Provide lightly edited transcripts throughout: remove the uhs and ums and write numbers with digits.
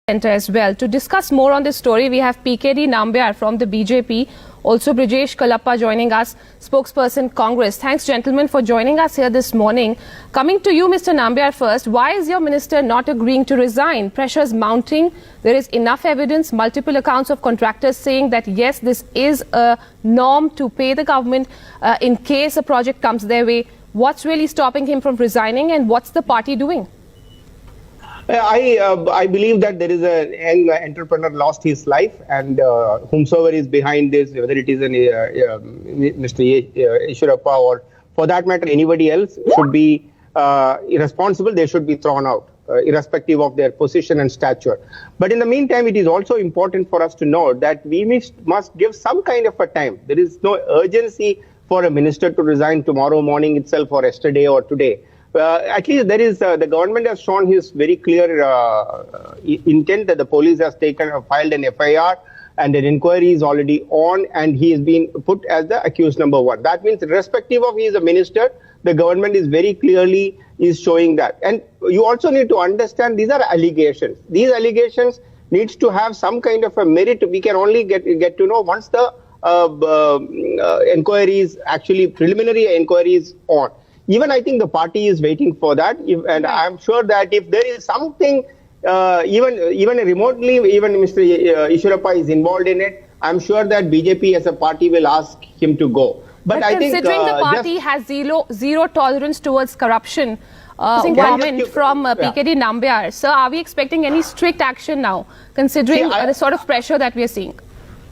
Center as well. To discuss more on this story, we have PKD Nambiar from the BJP, also Brijesh Kalappa joining us, spokesperson Congress. Thanks, gentlemen, for joining us here this morning. Coming to you, Mr. Nambiar, first, why is your minister not agreeing to resign? Pressures mounting. There is enough evidence, multiple accounts of contractors saying that, yes, this is a norm to pay the government in case a project comes their way. What's really stopping him from resigning, and what's the party doing? I believe that there is a young entrepreneur lost his life, and whomsoever is behind this, whether it is Mr. Yeshurappa or for that matter anybody else, should be irresponsible. They should be thrown out, irrespective of their position and stature. But in the meantime, it is also important for us to know that we must give some kind of a time. There is no urgency for a minister to resign tomorrow morning itself or yesterday or today. At least there is the government has shown his very clear intent that the police has filed an FIR and an inquiry is already on, and he is being put as the accused number one. That means, irrespective of he is a minister, the government is very clearly is showing that. And you also need to understand these are allegations. These allegations needs to have some kind of a merit. We can only get to know once the inquiries, actually preliminary inquiries on. Even I think the party is waiting for that, and I'm sure that if there is something, even remotely, even Mr. Yeshurappa is involved in it, I'm sure that BJP as a party will ask him to go. But I think considering the party has zero tolerance towards corruption, comment from PKD Nambiar, sir, are we expecting any strict action now, considering the sort of pressure that we are seeing?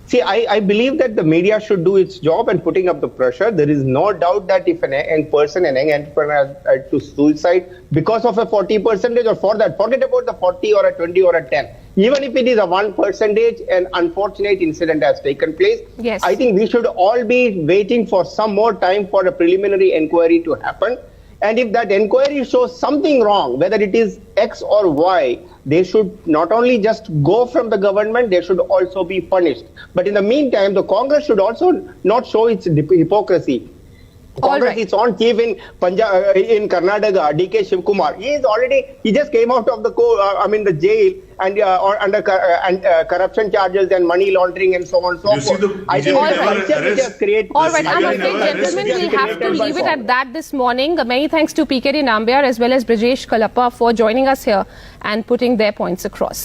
See, I believe that the media should do its job and putting up the pressure. There is no doubt that if an young entrepreneur has to suicide because of a 40% or for that, forget about the 40 or a 20 or a 10. Even if it is a 1%, an unfortunate incident has taken place. Yes. I think we should all be waiting for some more time for a preliminary inquiry to happen. And if that inquiry shows something wrong, whether it is X or Y, they should not only just go from the government, they should also be punished. But in the meantime, the Congress should also not show its hypocrisy. Congress is on chief in in Karnataka, DK Shivkumar. He just came out of the jail and under corruption charges and money laundering and so on and so forth. I think All right, I'm afraid, gentlemen, we'll have to leave it at that this morning. Many thanks to PKD Nambiar as well as Brijesh Kalappa for joining us here and putting their points across.